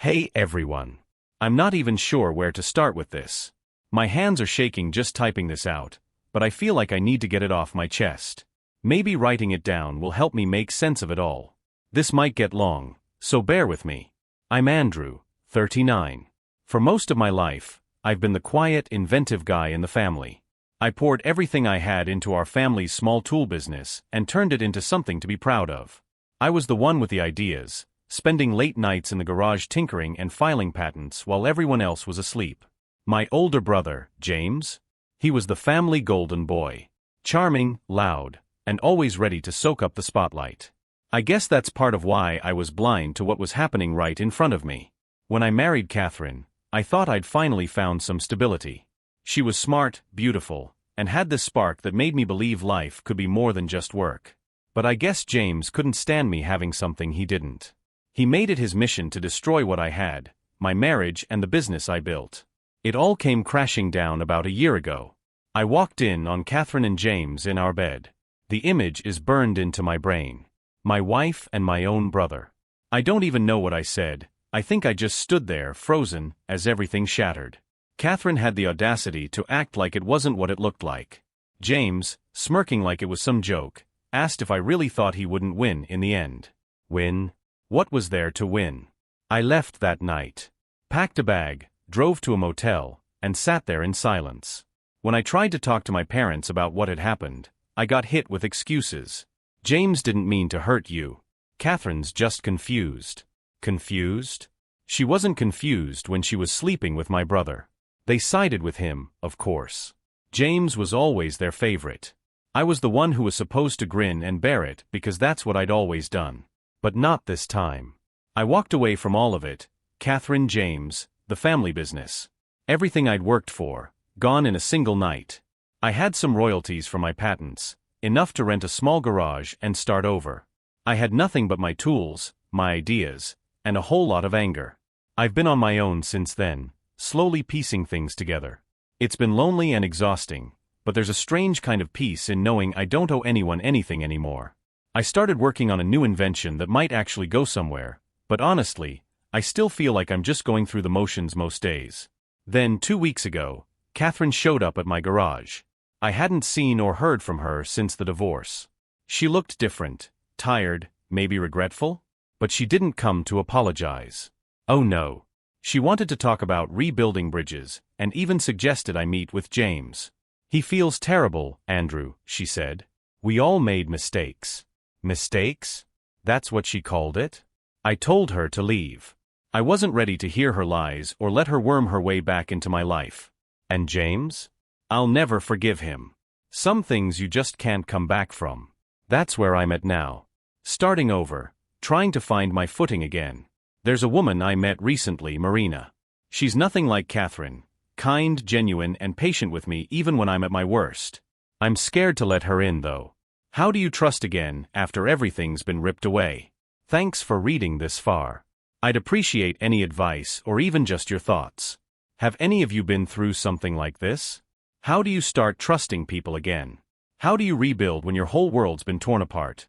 Hey everyone. I'm not even sure where to start with this. My hands are shaking just typing this out, but I feel like I need to get it off my chest. Maybe writing it down will help me make sense of it all. This might get long, so bear with me. I'm Andrew, 39. For most of my life, I've been the quiet, inventive guy in the family. I poured everything I had into our family's small tool business and turned it into something to be proud of. I was the one with the ideas, spending late nights in the garage tinkering and filing patents while everyone else was asleep. My older brother, James? He was the family golden boy. Charming, loud, and always ready to soak up the spotlight. I guess that's part of why I was blind to what was happening right in front of me. When I married Catherine, I thought I'd finally found some stability. She was smart, beautiful, and had this spark that made me believe life could be more than just work. But I guess James couldn't stand me having something he didn't. He made it his mission to destroy what I had, my marriage and the business I built. It all came crashing down about a year ago. I walked in on Catherine and James in our bed. The image is burned into my brain. My wife and my own brother. I don't even know what I said. I think I just stood there frozen as everything shattered. Catherine had the audacity to act like it wasn't what it looked like. James, smirking like it was some joke, asked if I really thought he wouldn't win in the end. Win? What was there to win? I left that night. Packed a bag, drove to a motel, and sat there in silence. When I tried to talk to my parents about what had happened, I got hit with excuses. James didn't mean to hurt you. Catherine's just confused. Confused? She wasn't confused when she was sleeping with my brother. They sided with him, of course. James was always their favorite. I was the one who was supposed to grin and bear it because that's what I'd always done. But not this time. I walked away from all of it, Catherine, James, the family business. Everything I'd worked for, gone in a single night. I had some royalties from my patents, enough to rent a small garage and start over. I had nothing but my tools, my ideas, and a whole lot of anger. I've been on my own since then, slowly piecing things together. It's been lonely and exhausting, but there's a strange kind of peace in knowing I don't owe anyone anything anymore. I started working on a new invention that might actually go somewhere, but honestly, I still feel like I'm just going through the motions most days. Then, 2 weeks ago, Catherine showed up at my garage. I hadn't seen or heard from her since the divorce. She looked different, tired, maybe regretful? But she didn't come to apologize. Oh no. She wanted to talk about rebuilding bridges, and even suggested I meet with James. He feels terrible, Andrew, she said. We all made mistakes. Mistakes? That's what she called it? I told her to leave. I wasn't ready to hear her lies or let her worm her way back into my life. And James? I'll never forgive him. Some things you just can't come back from. That's where I'm at now. Starting over, trying to find my footing again. There's a woman I met recently, Marina. She's nothing like Catherine, kind, genuine, and patient with me even when I'm at my worst. I'm scared to let her in, though. How do you trust again after everything's been ripped away? Thanks for reading this far. I'd appreciate any advice or even just your thoughts. Have any of you been through something like this? How do you start trusting people again? How do you rebuild when your whole world's been torn apart?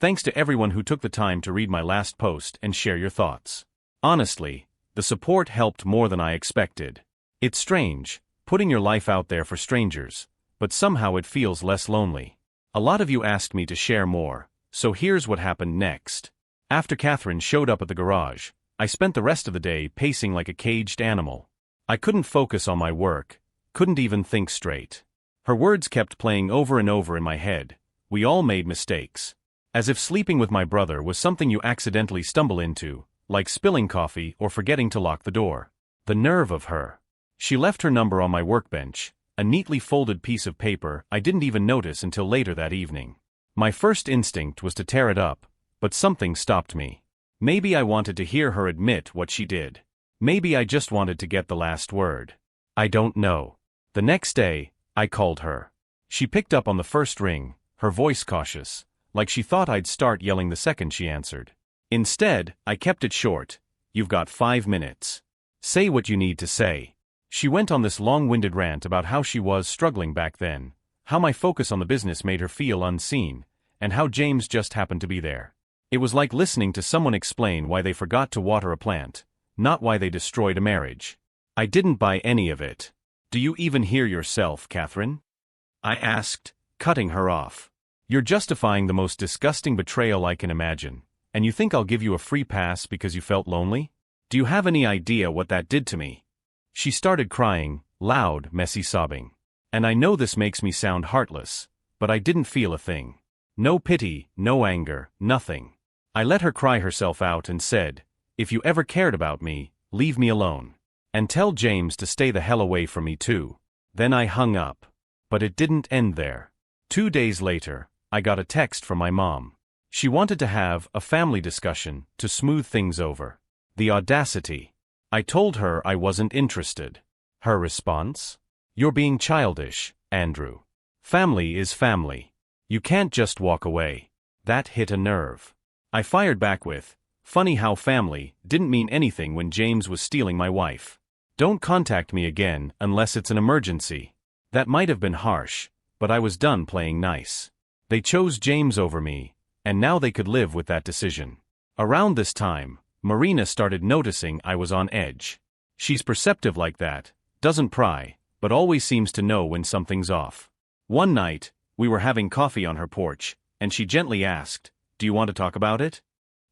Thanks to everyone who took the time to read my last post and share your thoughts. Honestly, the support helped more than I expected. It's strange, putting your life out there for strangers, but somehow it feels less lonely. A lot of you asked me to share more, so here's what happened next. After Catherine showed up at the garage, I spent the rest of the day pacing like a caged animal. I couldn't focus on my work, couldn't even think straight. Her words kept playing over and over in my head. We all made mistakes. As if sleeping with my brother was something you accidentally stumble into, like spilling coffee or forgetting to lock the door. The nerve of her. She left her number on my workbench, a neatly folded piece of paper I didn't even notice until later that evening. My first instinct was to tear it up, but something stopped me. Maybe I wanted to hear her admit what she did. Maybe I just wanted to get the last word. I don't know. The next day, I called her. She picked up on the first ring, her voice cautious, like she thought I'd start yelling the second she answered. Instead, I kept it short. You've got 5 minutes. Say what you need to say. She went on this long-winded rant about how she was struggling back then, how my focus on the business made her feel unseen, and how James just happened to be there. It was like listening to someone explain why they forgot to water a plant, not why they destroyed a marriage. I didn't buy any of it. Do you even hear yourself, Catherine? I asked, cutting her off. You're justifying the most disgusting betrayal I can imagine, and you think I'll give you a free pass because you felt lonely? Do you have any idea what that did to me? She started crying, loud, messy sobbing. And I know this makes me sound heartless, but I didn't feel a thing. No pity, no anger, nothing. I let her cry herself out and said, if you ever cared about me, leave me alone. And tell James to stay the hell away from me too. Then I hung up. But it didn't end there. 2 days later, I got a text from my mom. She wanted to have a family discussion to smooth things over. The audacity. I told her I wasn't interested. Her response? You're being childish, Andrew. Family is family. You can't just walk away. That hit a nerve. I fired back with, funny how family didn't mean anything when James was stealing my wife. Don't contact me again unless it's an emergency. That might have been harsh, but I was done playing nice. They chose James over me, and now they could live with that decision. Around this time, Marina started noticing I was on edge. She's perceptive like that, doesn't pry, but always seems to know when something's off. One night, we were having coffee on her porch, and she gently asked, do you want to talk about it?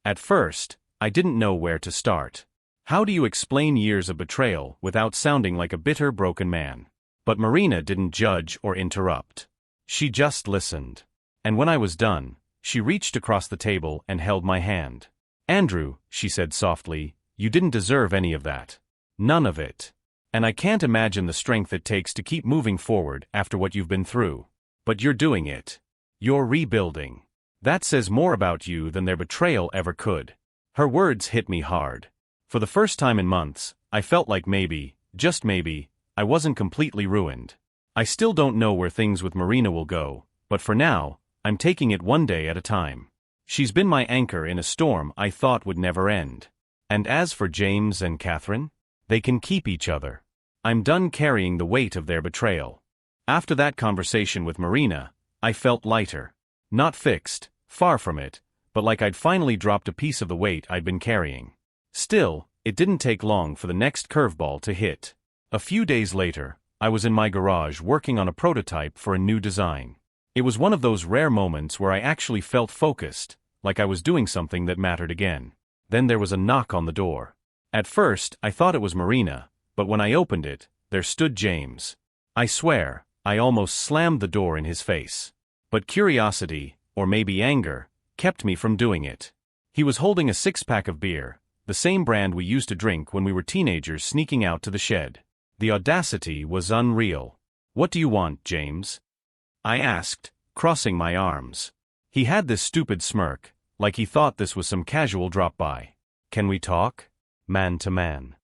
At first, I didn't know where to start. How do you explain years of betrayal without sounding like a bitter, broken man? But Marina didn't judge or interrupt. She just listened. And when I was done, she reached across the table and held my hand. Andrew, she said softly, you didn't deserve any of that. None of it. And I can't imagine the strength it takes to keep moving forward after what you've been through. But you're doing it. You're rebuilding. That says more about you than their betrayal ever could. Her words hit me hard. For the first time in months, I felt like maybe, just maybe, I wasn't completely ruined. I still don't know where things with Marina will go, but for now, I'm taking it one day at a time. She's been my anchor in a storm I thought would never end. And as for James and Catherine, they can keep each other. I'm done carrying the weight of their betrayal. After that conversation with Marina, I felt lighter. Not fixed, far from it, but like I'd finally dropped a piece of the weight I'd been carrying. Still, it didn't take long for the next curveball to hit. A few days later, I was in my garage working on a prototype for a new design. It was one of those rare moments where I actually felt focused, like I was doing something that mattered again. Then there was a knock on the door. At first, I thought it was Marina, but when I opened it, there stood James. I swear, I almost slammed the door in his face. But curiosity, or maybe anger, kept me from doing it. He was holding a 6-pack of beer, the same brand we used to drink when we were teenagers sneaking out to the shed. The audacity was unreal. What do you want, James? I asked, crossing my arms. He had this stupid smirk, like he thought this was some casual drop-by. Can we talk? Man to man.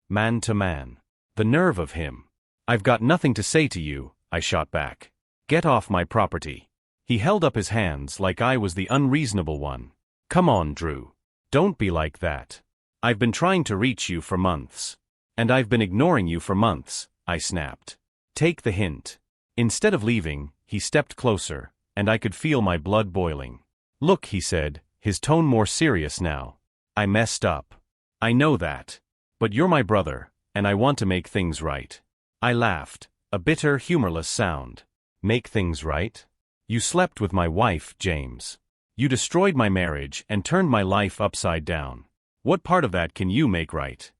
Man to man. The nerve of him. I've got nothing to say to you, I shot back. Get off my property. He held up his hands like I was the unreasonable one. Come on, Drew. Don't be like that. I've been trying to reach you for months. And I've been ignoring you for months, I snapped. Take the hint. Instead of leaving, he stepped closer, and I could feel my blood boiling. Look, he said, his tone more serious now. I messed up. I know that. But you're my brother, and I want to make things right. I laughed, a bitter, humorless sound. Make things right? You slept with my wife, James. You destroyed my marriage and turned my life upside down. What part of that can you make right?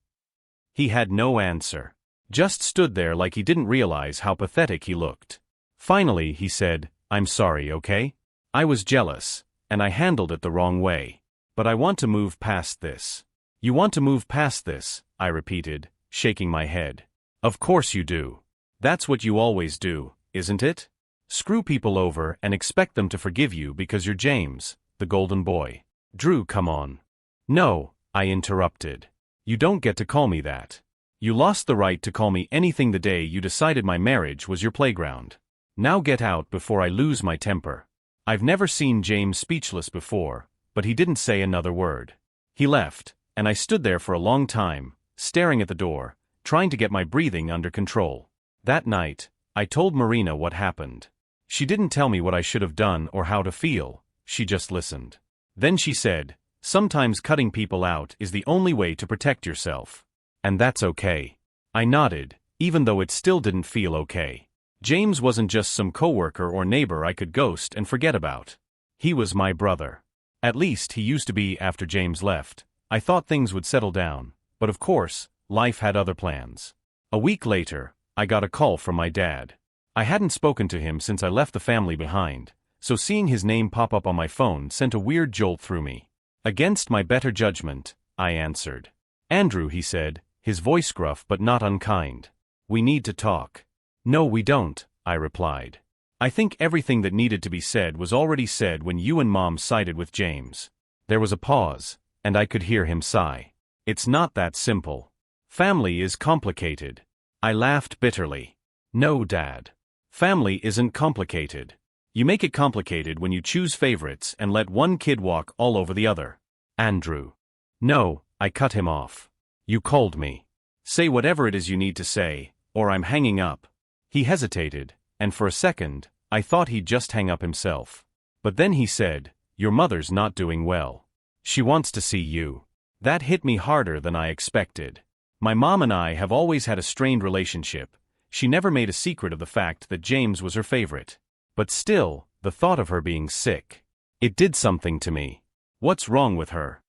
He had no answer. Just stood there like he didn't realize how pathetic he looked. Finally, he said, I'm sorry, okay? I was jealous, and I handled it the wrong way. But I want to move past this. You want to move past this, I repeated, shaking my head. Of course you do. That's what you always do, isn't it? Screw people over and expect them to forgive you because you're James, the golden boy. Drew, come on. No, I interrupted. You don't get to call me that. You lost the right to call me anything the day you decided my marriage was your playground. Now get out before I lose my temper. I've never seen James speechless before, but he didn't say another word. He left, and I stood there for a long time, staring at the door, trying to get my breathing under control. That night, I told Marina what happened. She didn't tell me what I should have done or how to feel, she just listened. Then she said, Sometimes cutting people out is the only way to protect yourself. And that's okay. I nodded, even though it still didn't feel okay. James wasn't just some coworker or neighbor I could ghost and forget about. He was my brother. At least he used to be after James left. I thought things would settle down, but of course, life had other plans. A week later, I got a call from my dad. I hadn't spoken to him since I left the family behind, so seeing his name pop up on my phone sent a weird jolt through me. Against my better judgment, I answered. "Andrew," he said, his voice gruff but not unkind. "We need to talk." "No, we don't," I replied. "I think everything that needed to be said was already said when you and Mom sided with James." There was a pause, and I could hear him sigh. "It's not that simple. Family is complicated." I laughed bitterly. "No, Dad. Family isn't complicated. You make it complicated when you choose favorites and let one kid walk all over the other." "Andrew." "No," I cut him off. "You called me. Say whatever it is you need to say, or I'm hanging up." He hesitated, and for a second, I thought he'd just hang up himself. But then he said, "Your mother's not doing well. She wants to see you." That hit me harder than I expected. My mom and I have always had a strained relationship. She never made a secret of the fact that James was her favorite. But still, the thought of her being sick. It did something to me. "What's wrong with her?"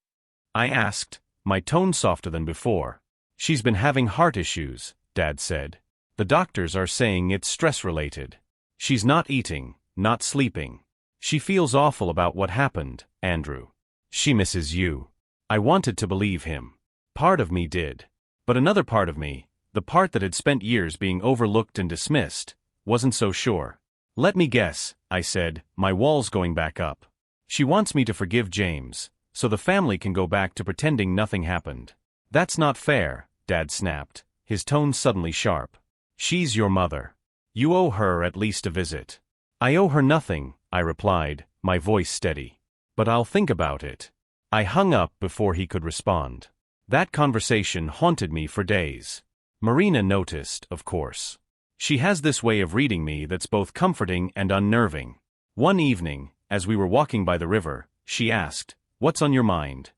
I asked, my tone softer than before. "She's been having heart issues," Dad said. "The doctors are saying it's stress-related. She's not eating, not sleeping. She feels awful about what happened, Andrew. She misses you." I wanted to believe him. Part of me did. But another part of me, the part that had spent years being overlooked and dismissed, wasn't so sure. "Let me guess," I said, my walls going back up. "She wants me to forgive James, so the family can go back to pretending nothing happened." "That's not fair," Dad snapped, his tone suddenly sharp. "She's your mother. You owe her at least a visit." "I owe her nothing," I replied, my voice steady. "But I'll think about it." I hung up before he could respond. That conversation haunted me for days. Marina noticed, of course. She has this way of reading me that's both comforting and unnerving. One evening, as we were walking by the river, she asked, "What's on your mind?"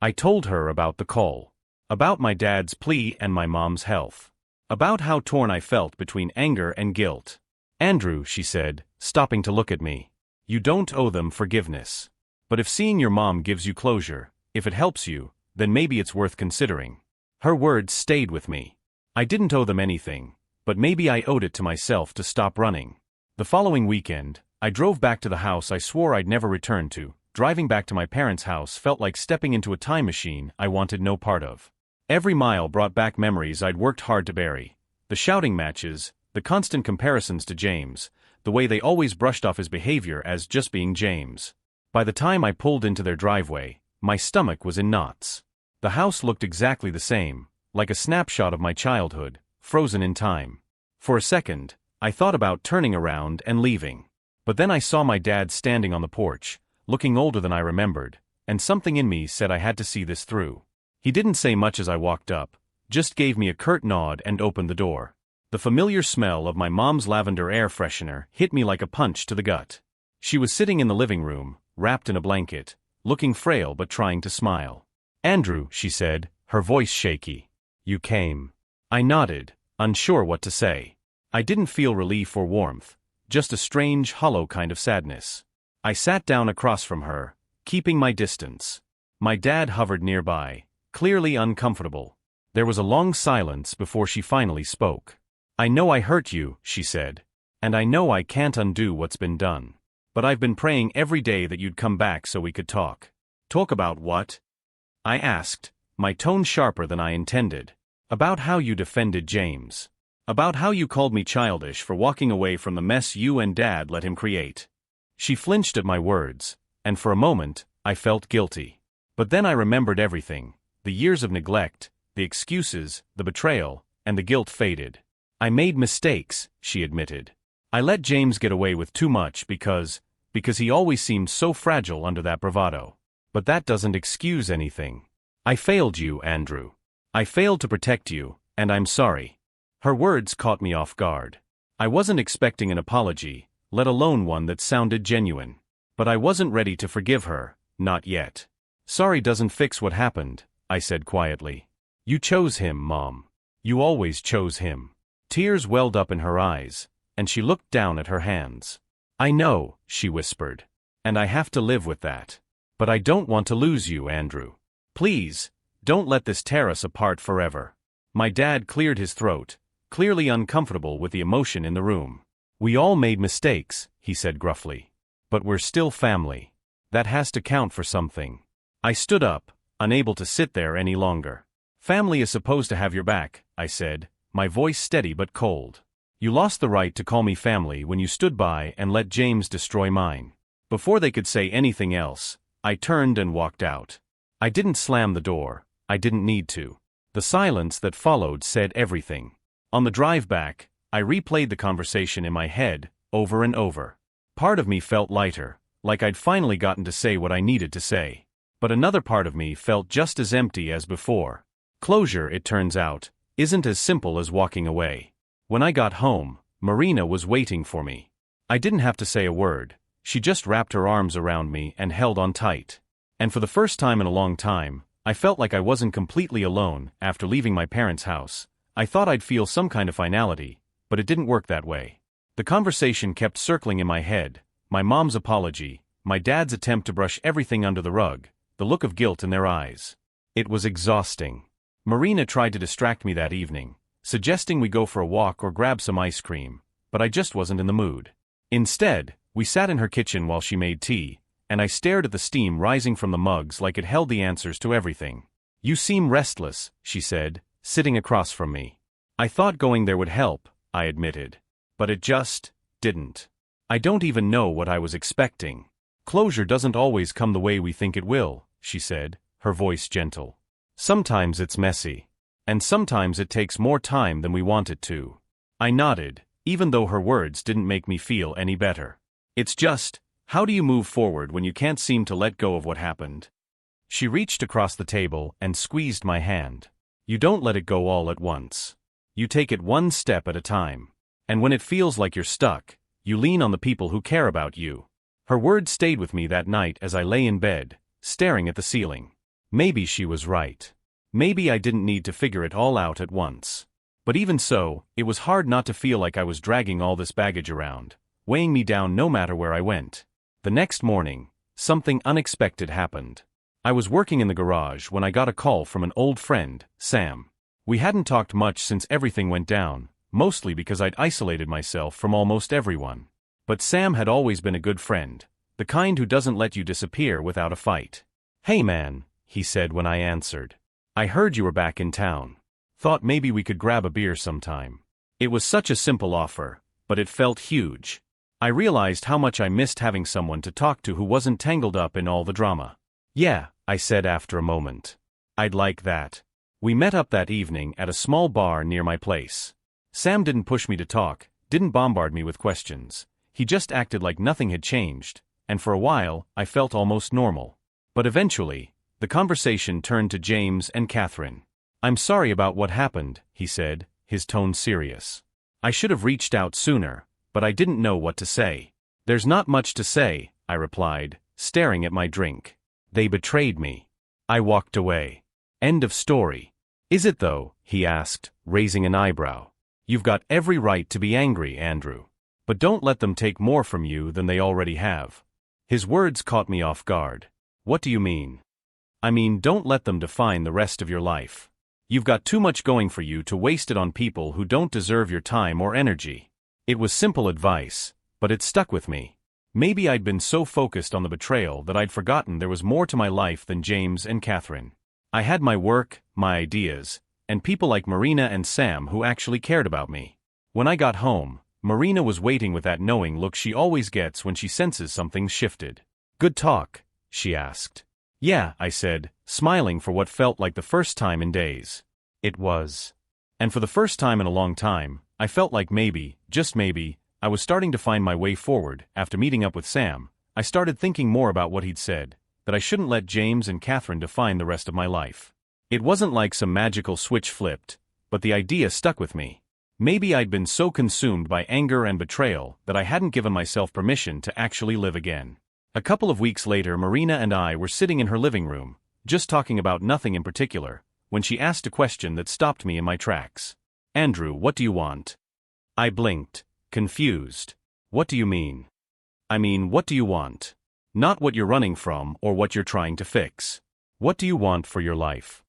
I told her about the call. About my dad's plea and my mom's health. About how torn I felt between anger and guilt. "Andrew," she said, stopping to look at me, "you don't owe them forgiveness. But if seeing your mom gives you closure, if it helps you, then maybe it's worth considering." Her words stayed with me. I didn't owe them anything, but maybe I owed it to myself to stop running. The following weekend, I drove back to the house I swore I'd never return to. Driving back to my parents' house felt like stepping into a time machine I wanted no part of. Every mile brought back memories I'd worked hard to bury. The shouting matches, the constant comparisons to James, the way they always brushed off his behavior as just being James. By the time I pulled into their driveway, my stomach was in knots. The house looked exactly the same, like a snapshot of my childhood, frozen in time. For a second, I thought about turning around and leaving. But then I saw my dad standing on the porch, looking older than I remembered, and something in me said I had to see this through. He didn't say much as I walked up, just gave me a curt nod and opened the door. The familiar smell of my mom's lavender air freshener hit me like a punch to the gut. She was sitting in the living room, wrapped in a blanket, looking frail but trying to smile. "Andrew," she said, her voice shaky. "You came." I nodded, unsure what to say. I didn't feel relief or warmth, just a strange, hollow kind of sadness. I sat down across from her, keeping my distance. My dad hovered nearby, clearly uncomfortable. There was a long silence before she finally spoke. "I know I hurt you," she said. "And I know I can't undo what's been done. But I've been praying every day that you'd come back so we could talk." "Talk about what?" I asked, my tone sharper than I intended. "About how you defended James. About how you called me childish for walking away from the mess you and Dad let him create." She flinched at my words, and for a moment, I felt guilty. But then I remembered everything, the years of neglect, the excuses, the betrayal, and the guilt faded. "I made mistakes," she admitted. "I let James get away with too much because he always seemed so fragile under that bravado. But that doesn't excuse anything. I failed you, Andrew. I failed to protect you, and I'm sorry." Her words caught me off guard. I wasn't expecting an apology, let alone one that sounded genuine. But I wasn't ready to forgive her, not yet. Sorry doesn't fix what happened, I said quietly. You chose him, Mom. You always chose him. Tears welled up in her eyes, and she looked down at her hands. I know, she whispered. And I have to live with that. But I don't want to lose you, Andrew. Please, don't let this tear us apart forever. My dad cleared his throat, clearly uncomfortable with the emotion in the room. We all made mistakes, he said gruffly. But we're still family. That has to count for something. I stood up, unable to sit there any longer. Family is supposed to have your back, I said, my voice steady but cold. You lost the right to call me family when you stood by and let James destroy mine. Before they could say anything else, I turned and walked out. I didn't slam the door. I didn't need to. The silence that followed said everything. On the drive back, I replayed the conversation in my head, over and over. Part of me felt lighter, like I'd finally gotten to say what I needed to say. But another part of me felt just as empty as before. Closure, it turns out, isn't as simple as walking away. When I got home, Marina was waiting for me. I didn't have to say a word. She just wrapped her arms around me and held on tight. And for the first time in a long time, I felt like I wasn't completely alone after leaving my parents' house. I thought I'd feel some kind of finality, but it didn't work that way. The conversation kept circling in my head, my mom's apology, my dad's attempt to brush everything under the rug, the look of guilt in their eyes. It was exhausting. Marina tried to distract me that evening, suggesting we go for a walk or grab some ice cream, but I just wasn't in the mood. Instead, we sat in her kitchen while she made tea, and I stared at the steam rising from the mugs like it held the answers to everything. You seem restless, she said, sitting across from me. I thought going there would help, I admitted. But it just didn't. I don't even know what I was expecting. Closure doesn't always come the way we think it will, she said, her voice gentle. Sometimes it's messy. And sometimes it takes more time than we want it to. I nodded, even though her words didn't make me feel any better. It's just, how do you move forward when you can't seem to let go of what happened? She reached across the table and squeezed my hand. You don't let it go all at once. You take it one step at a time. And when it feels like you're stuck, you lean on the people who care about you. Her words stayed with me that night as I lay in bed, staring at the ceiling. Maybe she was right. Maybe I didn't need to figure it all out at once. But even so, it was hard not to feel like I was dragging all this baggage around, weighing me down no matter where I went. The next morning, something unexpected happened. I was working in the garage when I got a call from an old friend, Sam. We hadn't talked much since everything went down, mostly because I'd isolated myself from almost everyone. But Sam had always been a good friend, the kind who doesn't let you disappear without a fight. Hey man, he said when I answered. I heard you were back in town. Thought maybe we could grab a beer sometime. It was such a simple offer, but it felt huge. I realized how much I missed having someone to talk to who wasn't tangled up in all the drama. Yeah, I said after a moment. I'd like that. We met up that evening at a small bar near my place. Sam didn't push me to talk, didn't bombard me with questions. He just acted like nothing had changed, and for a while, I felt almost normal. But eventually, the conversation turned to James and Catherine. I'm sorry about what happened, he said, his tone serious. I should have reached out sooner, but I didn't know what to say. There's not much to say, I replied, staring at my drink. They betrayed me. I walked away. End of story. Is it though? He asked, raising an eyebrow. You've got every right to be angry, Andrew. But don't let them take more from you than they already have. His words caught me off guard. What do you mean? I mean, don't let them define the rest of your life. You've got too much going for you to waste it on people who don't deserve your time or energy. It was simple advice, but it stuck with me. Maybe I'd been so focused on the betrayal that I'd forgotten there was more to my life than James and Catherine. I had my work, my ideas, and people like Marina and Sam who actually cared about me. When I got home, Marina was waiting with that knowing look she always gets when she senses something's shifted. Good talk? She asked. Yeah, I said, smiling for what felt like the first time in days. It was. And for the first time in a long time, I felt like maybe, just maybe, I was starting to find my way forward. After meeting up with Sam, I started thinking more about what he'd said, that I shouldn't let James and Catherine define the rest of my life. It wasn't like some magical switch flipped, but the idea stuck with me. Maybe I'd been so consumed by anger and betrayal that I hadn't given myself permission to actually live again. A couple of weeks later, Marina and I were sitting in her living room, just talking about nothing in particular, when she asked a question that stopped me in my tracks. "Andrew, what do you want?" I blinked, confused. "What do you mean?" "I mean, what do you want? Not what you're running from or what you're trying to fix. What do you want for your life?"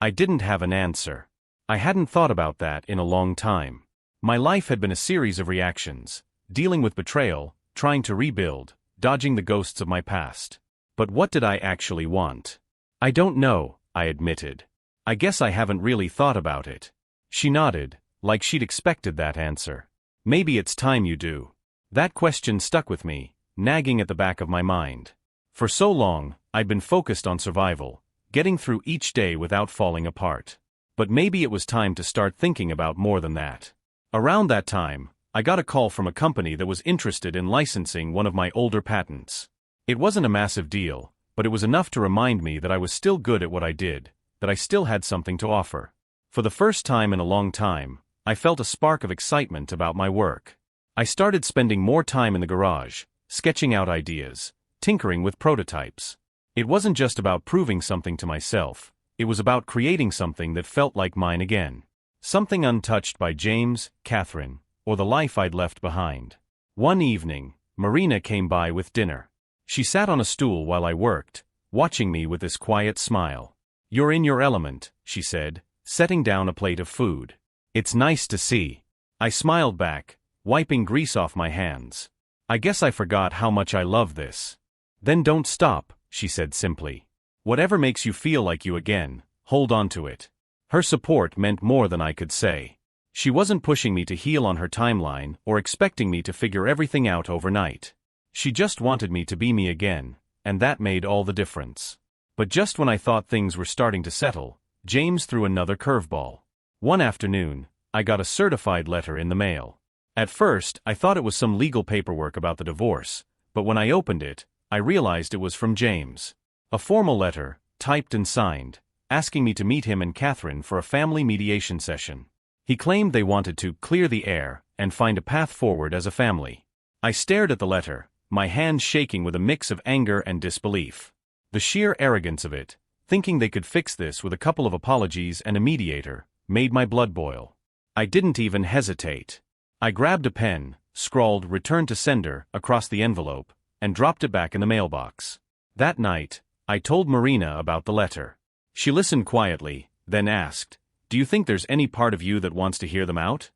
I didn't have an answer. I hadn't thought about that in a long time. My life had been a series of reactions, dealing with betrayal, trying to rebuild, dodging the ghosts of my past. But what did I actually want? "I don't know," I admitted. "I guess I haven't really thought about it." She nodded, like she'd expected that answer. "Maybe it's time you do." That question stuck with me, nagging at the back of my mind. For so long, I'd been focused on survival, getting through each day without falling apart. But maybe it was time to start thinking about more than that. Around that time, I got a call from a company that was interested in licensing one of my older patents. It wasn't a massive deal, but it was enough to remind me that I was still good at what I did, that I still had something to offer. For the first time in a long time, I felt a spark of excitement about my work. I started spending more time in the garage, sketching out ideas, tinkering with prototypes. It wasn't just about proving something to myself, it was about creating something that felt like mine again. Something untouched by James, Catherine, or the life I'd left behind. One evening, Marina came by with dinner. She sat on a stool while I worked, watching me with this quiet smile. "You're in your element," she said, setting down a plate of food. "It's nice to see." I smiled back, wiping grease off my hands. "I guess I forgot how much I love this." "Then don't stop," she said simply. "Whatever makes you feel like you again, hold on to it." Her support meant more than I could say. She wasn't pushing me to heal on her timeline or expecting me to figure everything out overnight. She just wanted me to be me again, and that made all the difference. But just when I thought things were starting to settle, James threw another curveball. One afternoon, I got a certified letter in the mail. At first, I thought it was some legal paperwork about the divorce, but when I opened it, I realized it was from James. A formal letter, typed and signed, asking me to meet him and Catherine for a family mediation session. He claimed they wanted to clear the air and find a path forward as a family. I stared at the letter, my hands shaking with a mix of anger and disbelief. The sheer arrogance of it, thinking they could fix this with a couple of apologies and a mediator, made my blood boil. I didn't even hesitate. I grabbed a pen, scrawled "Return to Sender" across the envelope, and dropped it back in the mailbox. That night, I told Marina about the letter. She listened quietly, then asked, "Do you think there's any part of you that wants to hear them out?"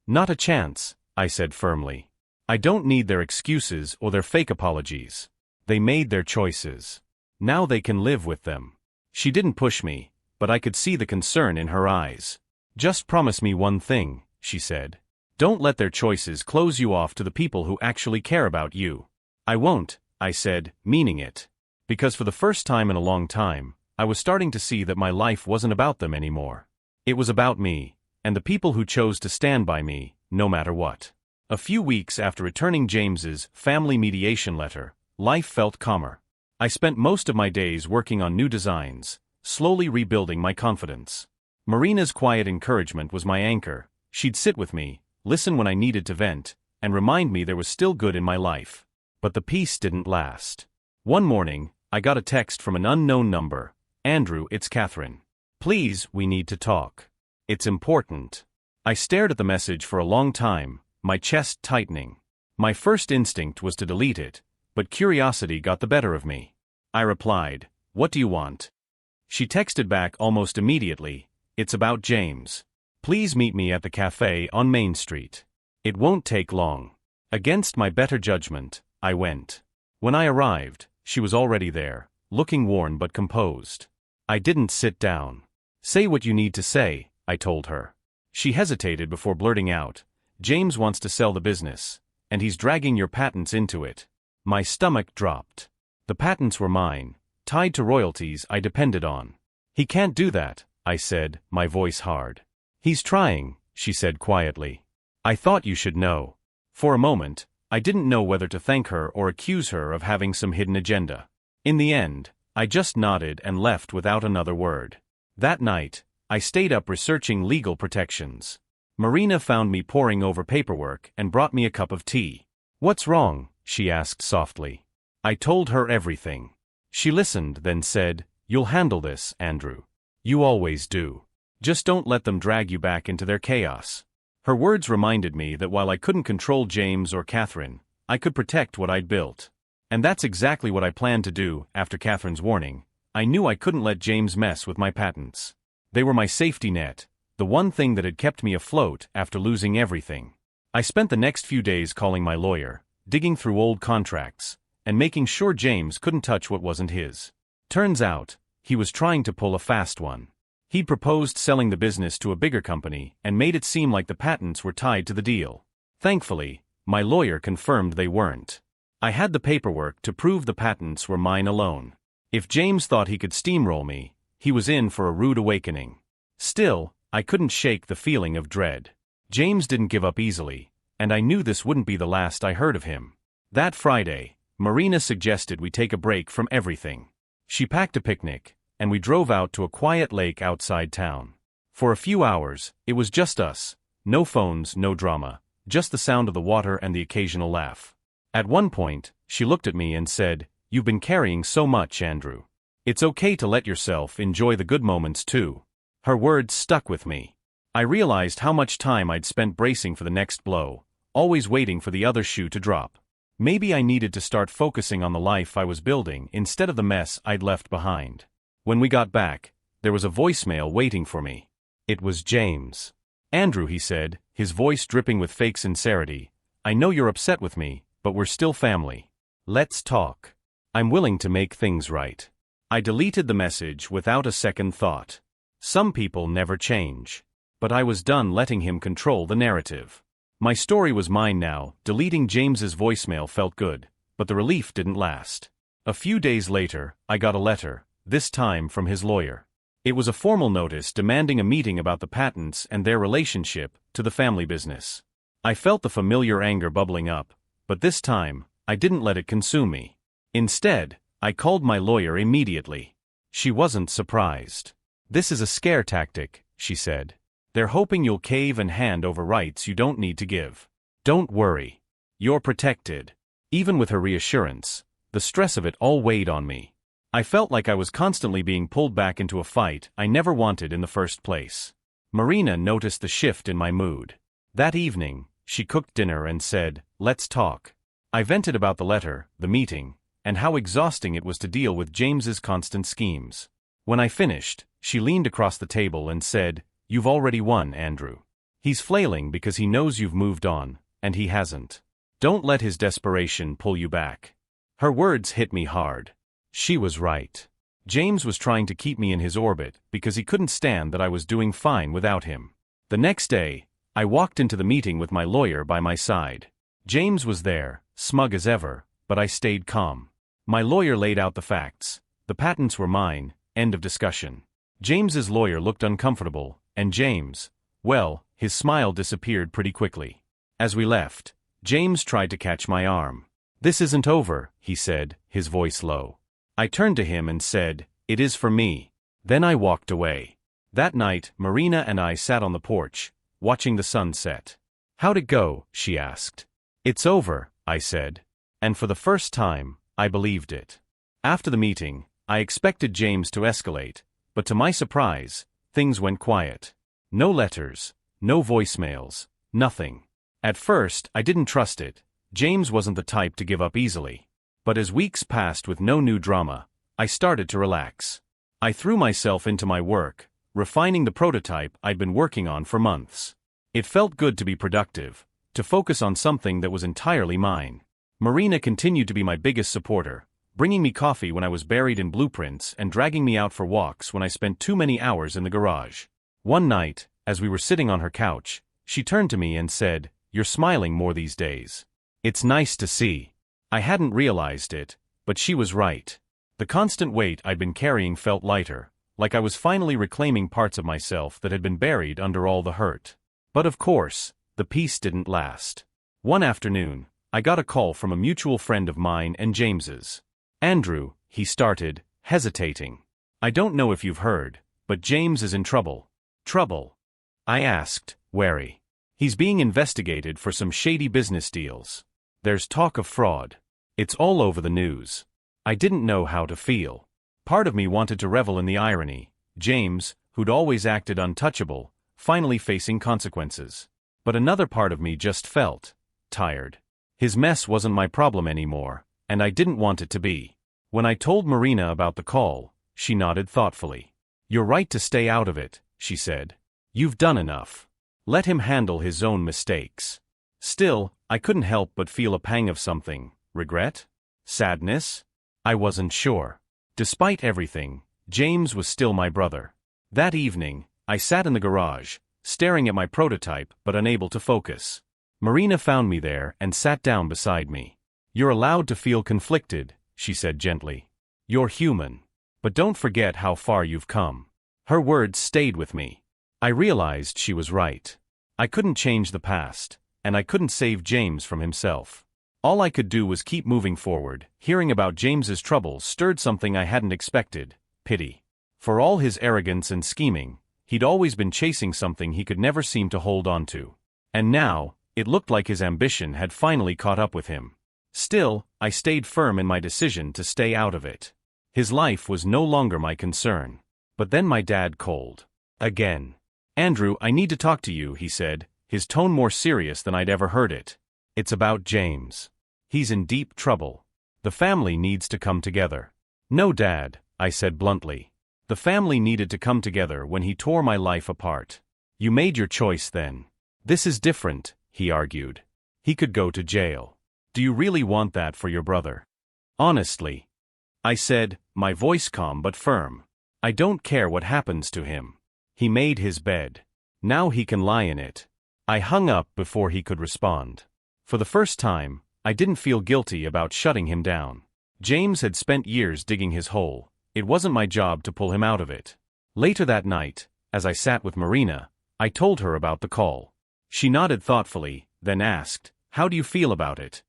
"Not a chance," I said firmly. "I don't need their excuses or their fake apologies. They made their choices. Now they can live with them." She didn't push me, but I could see the concern in her eyes. "Just promise me one thing," she said. "Don't let their choices close you off to the people who actually care about you." "I won't," I said, meaning it. Because for the first time in a long time, I was starting to see that my life wasn't about them anymore. It was about me, and the people who chose to stand by me, no matter what. A few weeks after returning James's family mediation letter, life felt calmer. I spent most of my days working on new designs, slowly rebuilding my confidence. Marina's quiet encouragement was my anchor. She'd sit with me, listen when I needed to vent, and remind me there was still good in my life. But the peace didn't last. One morning, I got a text from an unknown number. "Andrew, it's Catherine. Please, we need to talk. It's important." I stared at the message for a long time, my chest tightening. My first instinct was to delete it, but curiosity got the better of me. I replied, "What do you want?" She texted back almost immediately, "It's about James. Please meet me at the cafe on Main Street. It won't take long." Against my better judgment, I went. When I arrived, she was already there, looking worn but composed. I didn't sit down. "Say what you need to say," I told her. She hesitated before blurting out, "James wants to sell the business, and he's dragging your patents into it." My stomach dropped. The patents were mine, tied to royalties I depended on. "He can't do that," I said, my voice hard. "He's trying," she said quietly. "I thought you should know." For a moment, I didn't know whether to thank her or accuse her of having some hidden agenda. In the end, I just nodded and left without another word. That night, I stayed up researching legal protections. Marina found me poring over paperwork and brought me a cup of tea. "What's wrong?" she asked softly. I told her everything. She listened, then said, "You'll handle this, Andrew. You always do. Just don't let them drag you back into their chaos." Her words reminded me that while I couldn't control James or Catherine, I could protect what I'd built. And that's exactly what I planned to do. After Catherine's warning, I knew I couldn't let James mess with my patents. They were my safety net, the one thing that had kept me afloat after losing everything. I spent the next few days calling my lawyer, digging through old contracts, and making sure James couldn't touch what wasn't his. Turns out, he was trying to pull a fast one. He'd proposed selling the business to a bigger company and made it seem like the patents were tied to the deal. Thankfully, my lawyer confirmed they weren't. I had the paperwork to prove the patents were mine alone. If James thought he could steamroll me, he was in for a rude awakening. Still, I couldn't shake the feeling of dread. James didn't give up easily, and I knew this wouldn't be the last I heard of him. That Friday, Marina suggested we take a break from everything. She packed a picnic, and we drove out to a quiet lake outside town. For a few hours, it was just us. No phones, no drama, just the sound of the water and the occasional laugh. At one point, she looked at me and said, "You've been carrying so much, Andrew. It's okay to let yourself enjoy the good moments too." Her words stuck with me. I realized how much time I'd spent bracing for the next blow, always waiting for the other shoe to drop. Maybe I needed to start focusing on the life I was building instead of the mess I'd left behind. When we got back, there was a voicemail waiting for me. It was James. "Andrew," he said, his voice dripping with fake sincerity, "I know you're upset with me, but we're still family. Let's talk. I'm willing to make things right." I deleted the message without a second thought. Some people never change. But I was done letting him control the narrative. My story was mine now. Deleting James's voicemail felt good, but the relief didn't last. A few days later, I got a letter, this time from his lawyer. It was a formal notice demanding a meeting about the patents and their relationship to the family business. I felt the familiar anger bubbling up, but this time, I didn't let it consume me. Instead, I called my lawyer immediately. She wasn't surprised. "This is a scare tactic," she said. "They're hoping you'll cave and hand over rights you don't need to give. Don't worry. You're protected." Even with her reassurance, the stress of it all weighed on me. I felt like I was constantly being pulled back into a fight I never wanted in the first place. Marina noticed the shift in my mood. That evening, she cooked dinner and said, "Let's talk." I vented about the letter, the meeting, and how exhausting it was to deal with James's constant schemes. When I finished, she leaned across the table and said, "You've already won, Andrew. He's flailing because he knows you've moved on, and he hasn't. Don't let his desperation pull you back." Her words hit me hard. She was right. James was trying to keep me in his orbit because he couldn't stand that I was doing fine without him. The next day, I walked into the meeting with my lawyer by my side. James was there, smug as ever, but I stayed calm. My lawyer laid out the facts. The patents were mine, end of discussion. James's lawyer looked uncomfortable, and James, well, his smile disappeared pretty quickly. As we left, James tried to catch my arm. "This isn't over," he said, his voice low. I turned to him and said, "It is for me." Then I walked away. That night, Marina and I sat on the porch, watching the sun set. "How'd it go?" she asked. "It's over," I said. And for the first time, I believed it. After the meeting, I expected James to escalate, but to my surprise, things went quiet. No letters, no voicemails, nothing. At first, I didn't trust it. James wasn't the type to give up easily. But as weeks passed with no new drama, I started to relax. I threw myself into my work, refining the prototype I'd been working on for months. It felt good to be productive, to focus on something that was entirely mine. Marina continued to be my biggest supporter, bringing me coffee when I was buried in blueprints and dragging me out for walks when I spent too many hours in the garage. One night, as we were sitting on her couch, she turned to me and said, "You're smiling more these days. It's nice to see." I hadn't realized it, but she was right. The constant weight I'd been carrying felt lighter, like I was finally reclaiming parts of myself that had been buried under all the hurt. But of course, the peace didn't last. One afternoon, I got a call from a mutual friend of mine and James's. "Andrew," he started, hesitating. "I don't know if you've heard, but James is in trouble." "Trouble?" I asked, wary. "He's being investigated for some shady business deals. There's talk of fraud." It's all over the news. I didn't know how to feel. Part of me wanted to revel in the irony. James, who'd always acted untouchable, finally facing consequences. But another part of me just felt tired. His mess wasn't my problem anymore, and I didn't want it to be. When I told Marina about the call, she nodded thoughtfully. "You're right to stay out of it," she said. "You've done enough. Let him handle his own mistakes." Still, I couldn't help but feel a pang of something. Regret? Sadness? I wasn't sure. Despite everything, James was still my brother. That evening, I sat in the garage, staring at my prototype but unable to focus. Marina found me there and sat down beside me. "You're allowed to feel conflicted," she said gently. "You're human. But don't forget how far you've come." Her words stayed with me. I realized she was right. I couldn't change the past, and I couldn't save James from himself. All I could do was keep moving forward. Hearing about James's troubles stirred something I hadn't expected: pity. For all his arrogance and scheming, he'd always been chasing something he could never seem to hold on to. And now, it looked like his ambition had finally caught up with him. Still, I stayed firm in my decision to stay out of it. His life was no longer my concern. But then my dad called. Again. "Andrew, I need to talk to you," he said, his tone more serious than I'd ever heard it. "It's about James. He's in deep trouble. The family needs to come together." "No, Dad," I said bluntly. "The family needed to come together when he tore my life apart. You made your choice then. This is different," he argued. "He could go to jail. Do you really want that for your brother?" "Honestly," I said, my voice calm but firm, "I don't care what happens to him. He made his bed. Now he can lie in it." I hung up before he could respond. For the first time, I didn't feel guilty about shutting him down. James had spent years digging his hole. It wasn't my job to pull him out of it. Later that night, as I sat with Marina, I told her about the call. She nodded thoughtfully, then asked, "How do you feel about it?"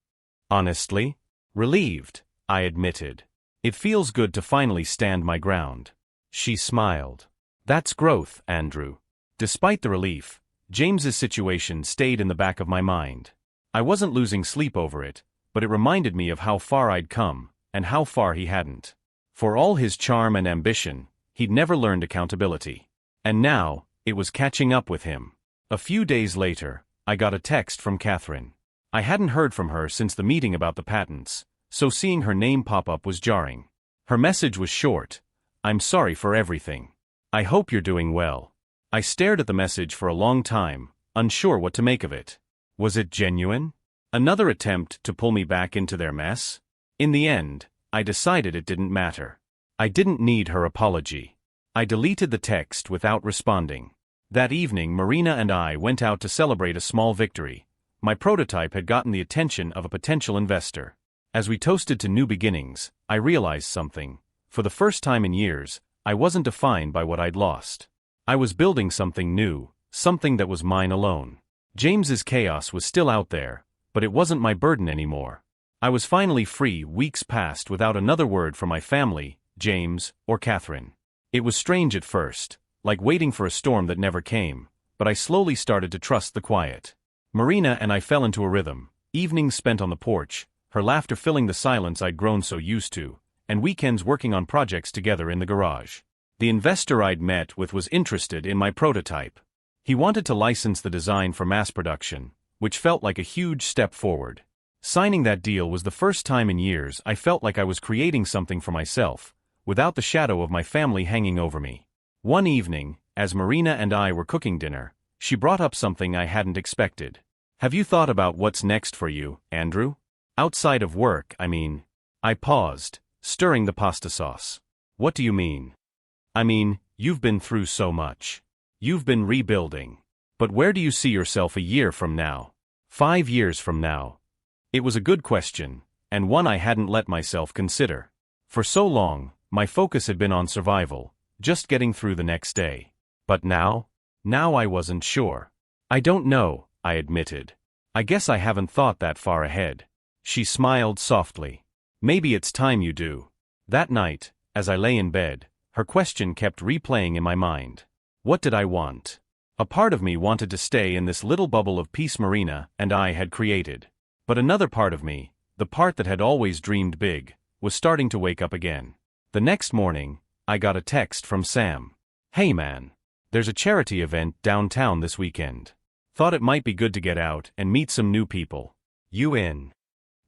"Honestly? Relieved," I admitted. "It feels good to finally stand my ground." She smiled. "That's growth, Andrew." Despite the relief, James's situation stayed in the back of my mind. I wasn't losing sleep over it, but it reminded me of how far I'd come, and how far he hadn't. For all his charm and ambition, he'd never learned accountability. And now, it was catching up with him. A few days later, I got a text from Catherine. I hadn't heard from her since the meeting about the patents, so seeing her name pop up was jarring. Her message was short: "I'm sorry for everything. I hope you're doing well." I stared at the message for a long time, unsure what to make of it. Was it genuine? Another attempt to pull me back into their mess? In the end, I decided it didn't matter. I didn't need her apology. I deleted the text without responding. That evening, Marina and I went out to celebrate a small victory. My prototype had gotten the attention of a potential investor. As we toasted to new beginnings, I realized something. For the first time in years, I wasn't defined by what I'd lost. I was building something new, something that was mine alone. James's chaos was still out there, but it wasn't my burden anymore. I was finally free. Weeks passed without another word from my family, James, or Catherine. It was strange at first, like waiting for a storm that never came, but I slowly started to trust the quiet. Marina and I fell into a rhythm, evenings spent on the porch, her laughter filling the silence I'd grown so used to, and weekends working on projects together in the garage. The investor I'd met with was interested in my prototype. He wanted to license the design for mass production, which felt like a huge step forward. Signing that deal was the first time in years I felt like I was creating something for myself, without the shadow of my family hanging over me. One evening, as Marina and I were cooking dinner, she brought up something I hadn't expected. "Have you thought about what's next for you, Andrew? Outside of work, I mean." I paused, stirring the pasta sauce. "What do you mean?" "I mean, you've been through so much. You've been rebuilding. But where do you see yourself a year from now? 5 years from now?" It was a good question, and one I hadn't let myself consider. For so long, my focus had been on survival, just getting through the next day. But now? Now I wasn't sure. "I don't know," I admitted. "I guess I haven't thought that far ahead." She smiled softly. "Maybe it's time you do." That night, as I lay in bed, her question kept replaying in my mind. What did I want? A part of me wanted to stay in this little bubble of peace Marina and I had created. But another part of me, the part that had always dreamed big, was starting to wake up again. The next morning, I got a text from Sam. "Hey man. There's a charity event downtown this weekend. Thought it might be good to get out and meet some new people. You in?"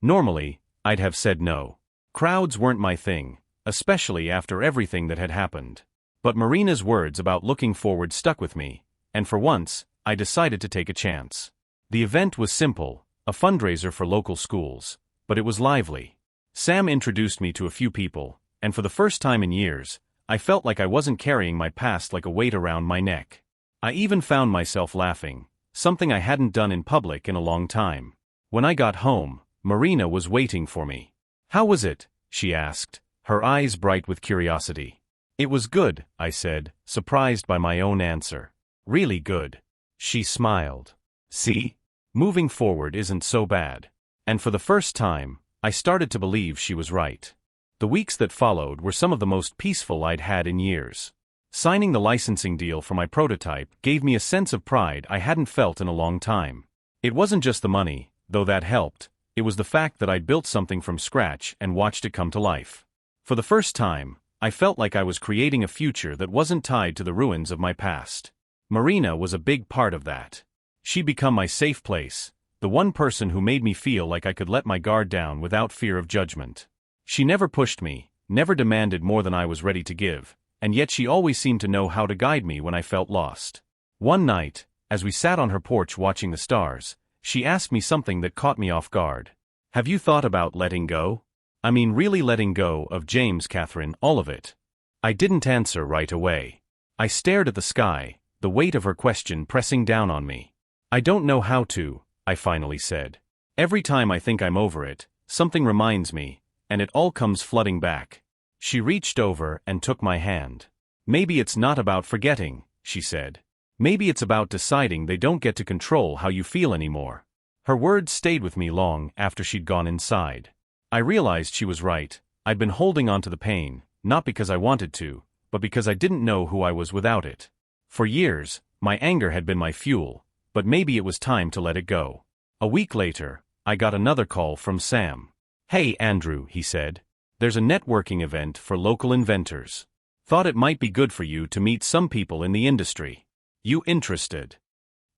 Normally, I'd have said no. Crowds weren't my thing, especially after everything that had happened. But Marina's words about looking forward stuck with me, and for once, I decided to take a chance. The event was simple, a fundraiser for local schools, but it was lively. Sam introduced me to a few people, and for the first time in years, I felt like I wasn't carrying my past like a weight around my neck. I even found myself laughing, something I hadn't done in public in a long time. When I got home, Marina was waiting for me. "How was it?" she asked, her eyes bright with curiosity. "It was good," I said, surprised by my own answer. "Really good." She smiled. "See? Moving forward isn't so bad." And for the first time, I started to believe she was right. The weeks that followed were some of the most peaceful I'd had in years. Signing the licensing deal for my prototype gave me a sense of pride I hadn't felt in a long time. It wasn't just the money, though that helped, it was the fact that I'd built something from scratch and watched it come to life. For the first time, I felt like I was creating a future that wasn't tied to the ruins of my past. Marina was a big part of that. She'd become my safe place, the one person who made me feel like I could let my guard down without fear of judgment. She never pushed me, never demanded more than I was ready to give, and yet she always seemed to know how to guide me when I felt lost. One night, as we sat on her porch watching the stars, she asked me something that caught me off guard. "Have you thought about letting go? I mean really letting go of James, Catherine, all of it?" I didn't answer right away. I stared at the sky, the weight of her question pressing down on me. "I don't know how to," I finally said. "Every time I think I'm over it, something reminds me, and it all comes flooding back." She reached over and took my hand. "Maybe it's not about forgetting," she said. "Maybe it's about deciding they don't get to control how you feel anymore." Her words stayed with me long after she'd gone inside. I realized she was right. I'd been holding on to the pain, not because I wanted to, but because I didn't know who I was without it. For years, my anger had been my fuel, but maybe it was time to let it go. A week later, I got another call from Sam. "Hey Andrew," he said. "There's a networking event for local inventors. Thought it might be good for you to meet some people in the industry. You interested?"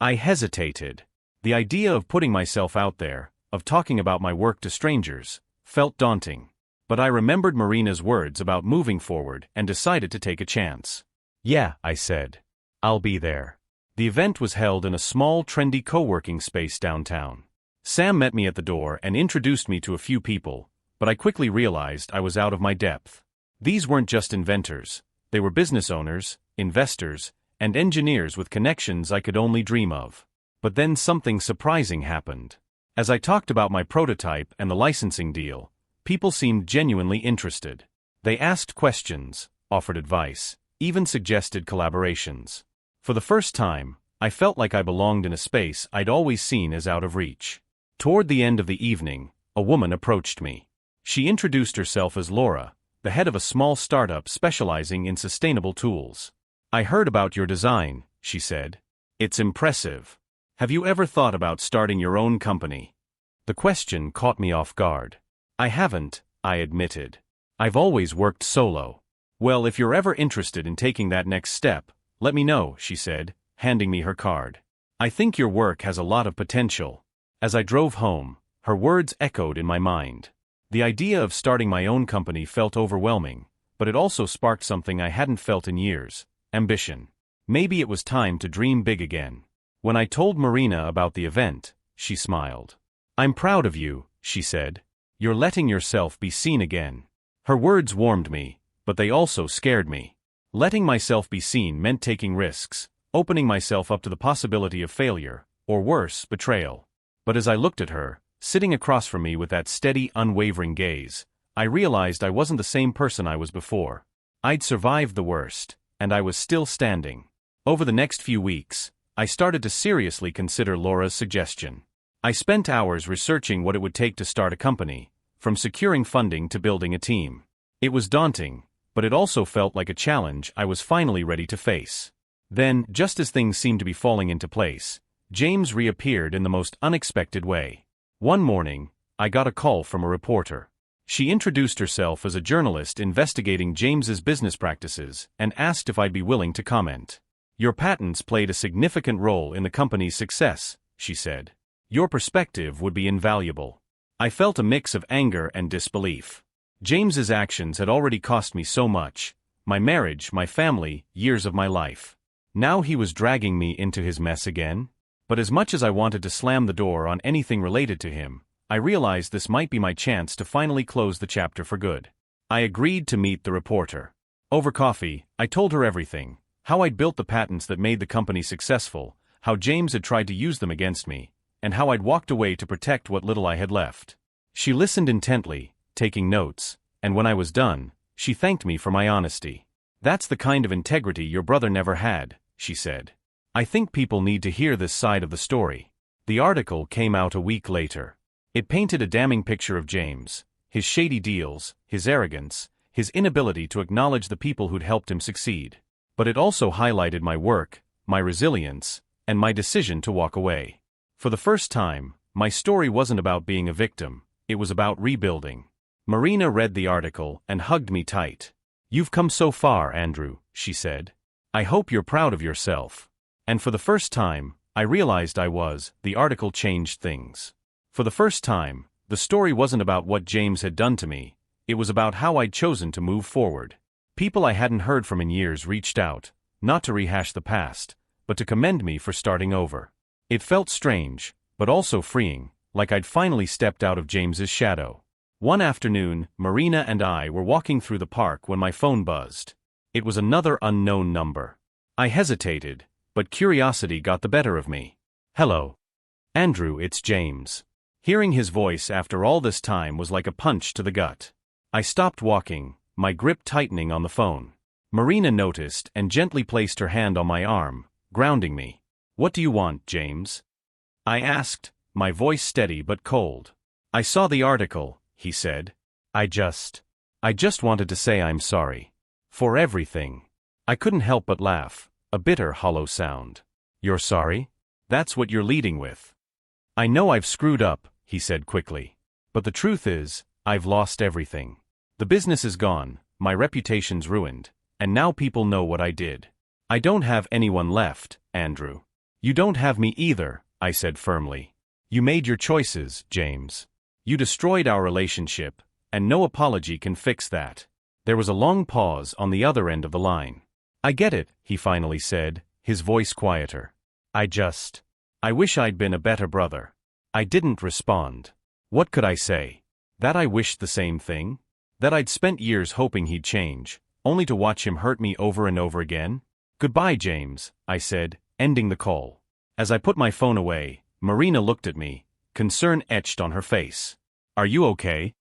I hesitated. The idea of putting myself out there, of talking about my work to strangers, felt daunting. But I remembered Marina's words about moving forward and decided to take a chance. "Yeah," I said. "I'll be there." The event was held in a small, trendy co-working space downtown. Sam met me at the door and introduced me to a few people, but I quickly realized I was out of my depth. These weren't just inventors, they were business owners, investors, and engineers with connections I could only dream of. But then something surprising happened. As I talked about my prototype and the licensing deal, people seemed genuinely interested. They asked questions, offered advice, even suggested collaborations. For the first time, I felt like I belonged in a space I'd always seen as out of reach. Toward the end of the evening, a woman approached me. She introduced herself as Laura, the head of a small startup specializing in sustainable tools. "I heard about your design," she said. "It's impressive. Have you ever thought about starting your own company?" The question caught me off guard. "I haven't," I admitted. "I've always worked solo." "Well, if you're ever interested in taking that next step, let me know," she said, handing me her card. "I think your work has a lot of potential." As I drove home, her words echoed in my mind. The idea of starting my own company felt overwhelming, but it also sparked something I hadn't felt in years: ambition. Maybe it was time to dream big again. When I told Marina about the event, she smiled. "I'm proud of you," she said. "You're letting yourself be seen again." Her words warmed me, but they also scared me. Letting myself be seen meant taking risks, opening myself up to the possibility of failure, or worse, betrayal. But as I looked at her, sitting across from me with that steady, unwavering gaze, I realized I wasn't the same person I was before. I'd survived the worst, and I was still standing. Over the next few weeks, I started to seriously consider Laura's suggestion. I spent hours researching what it would take to start a company, from securing funding to building a team. It was daunting, but it also felt like a challenge I was finally ready to face. Then, just as things seemed to be falling into place, James reappeared in the most unexpected way. One morning, I got a call from a reporter. She introduced herself as a journalist investigating James's business practices and asked if I'd be willing to comment. "Your patents played a significant role in the company's success," she said. "Your perspective would be invaluable." I felt a mix of anger and disbelief. James's actions had already cost me so much: my marriage, my family, years of my life. Now he was dragging me into his mess again? But as much as I wanted to slam the door on anything related to him, I realized this might be my chance to finally close the chapter for good. I agreed to meet the reporter. Over coffee, I told her everything: how I'd built the patents that made the company successful, how James had tried to use them against me, and how I'd walked away to protect what little I had left. She listened intently, taking notes, and when I was done, she thanked me for my honesty. "That's the kind of integrity your brother never had," she said. "I think people need to hear this side of the story." The article came out a week later. It painted a damning picture of James, his shady deals, his arrogance, his inability to acknowledge the people who'd helped him succeed. But it also highlighted my work, my resilience, and my decision to walk away. For the first time, my story wasn't about being a victim, it was about rebuilding. Marina read the article and hugged me tight. "You've come so far, Andrew," she said. "I hope you're proud of yourself." And for the first time, I realized the article changed things. For the first time, the story wasn't about what James had done to me, it was about how I'd chosen to move forward. People I hadn't heard from in years reached out, not to rehash the past, but to commend me for starting over. It felt strange, but also freeing, like I'd finally stepped out of James's shadow. One afternoon, Marina and I were walking through the park when my phone buzzed. It was another unknown number. I hesitated, but curiosity got the better of me. "Hello. Andrew, it's James." Hearing his voice after all this time was like a punch to the gut. I stopped walking, my grip tightening on the phone. Marina noticed and gently placed her hand on my arm, grounding me. "What do you want, James?" I asked, my voice steady but cold. "I saw the article," he said. I just wanted to say I'm sorry. For everything." I couldn't help but laugh, a bitter, hollow sound. "You're sorry? That's what you're leading with." "I know I've screwed up," he said quickly. "But the truth is, I've lost everything. The business is gone, my reputation's ruined, and now people know what I did. I don't have anyone left, Andrew." "You don't have me either," I said firmly. "You made your choices, James. You destroyed our relationship, and no apology can fix that." There was a long pause on the other end of the line. "I get it," he finally said, his voice quieter. I wish I'd been a better brother." I didn't respond. What could I say? That I wished the same thing? That I'd spent years hoping he'd change, only to watch him hurt me over and over again? "Goodbye, James," I said, ending the call. As I put my phone away, Marina looked at me, concern etched on her face. "Are you okay?"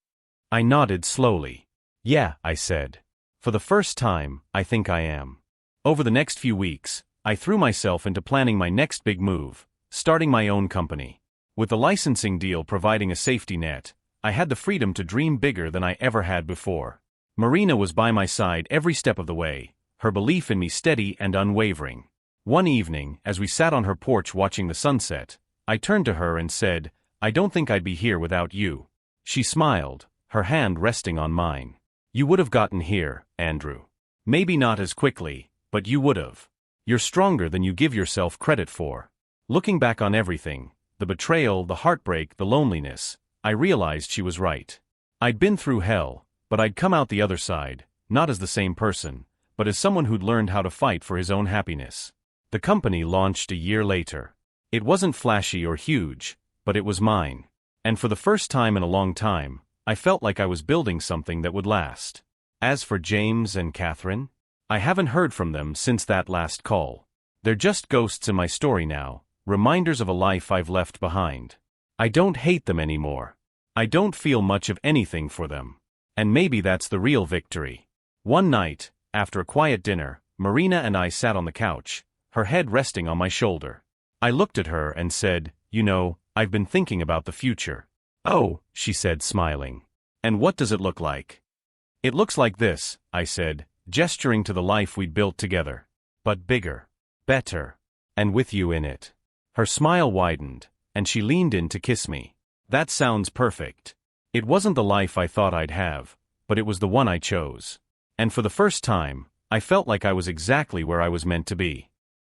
I nodded slowly. "Yeah," I said. "For the first time, I think I am." Over the next few weeks, I threw myself into planning my next big move, starting my own company. With the licensing deal providing a safety net, I had the freedom to dream bigger than I ever had before. Marina was by my side every step of the way, her belief in me steady and unwavering. One evening, as we sat on her porch watching the sunset, I turned to her and said, "I don't think I'd be here without you." She smiled, her hand resting on mine. "You would have gotten here, Andrew. Maybe not as quickly, but you would have. You're stronger than you give yourself credit for." Looking back on everything, the betrayal, the heartbreak, the loneliness, I realized she was right. I'd been through hell, but I'd come out the other side, not as the same person, but as someone who'd learned how to fight for his own happiness. The company launched a year later. It wasn't flashy or huge, but it was mine. And for the first time in a long time, I felt like I was building something that would last. As for James and Catherine, I haven't heard from them since that last call. They're just ghosts in my story now, reminders of a life I've left behind. I don't hate them anymore. I don't feel much of anything for them. And maybe that's the real victory. One night, after a quiet dinner, Marina and I sat on the couch, her head resting on my shoulder. I looked at her and said, "You know, I've been thinking about the future." "Oh," she said, smiling. "And what does it look like?" "It looks like this," I said, gesturing to the life we'd built together. "But bigger, better, and with you in it." Her smile widened, and she leaned in to kiss me. That sounds perfect. It wasn't the life I thought I'd have, but it was the one I chose. And for the first time, I felt like I was exactly where I was meant to be.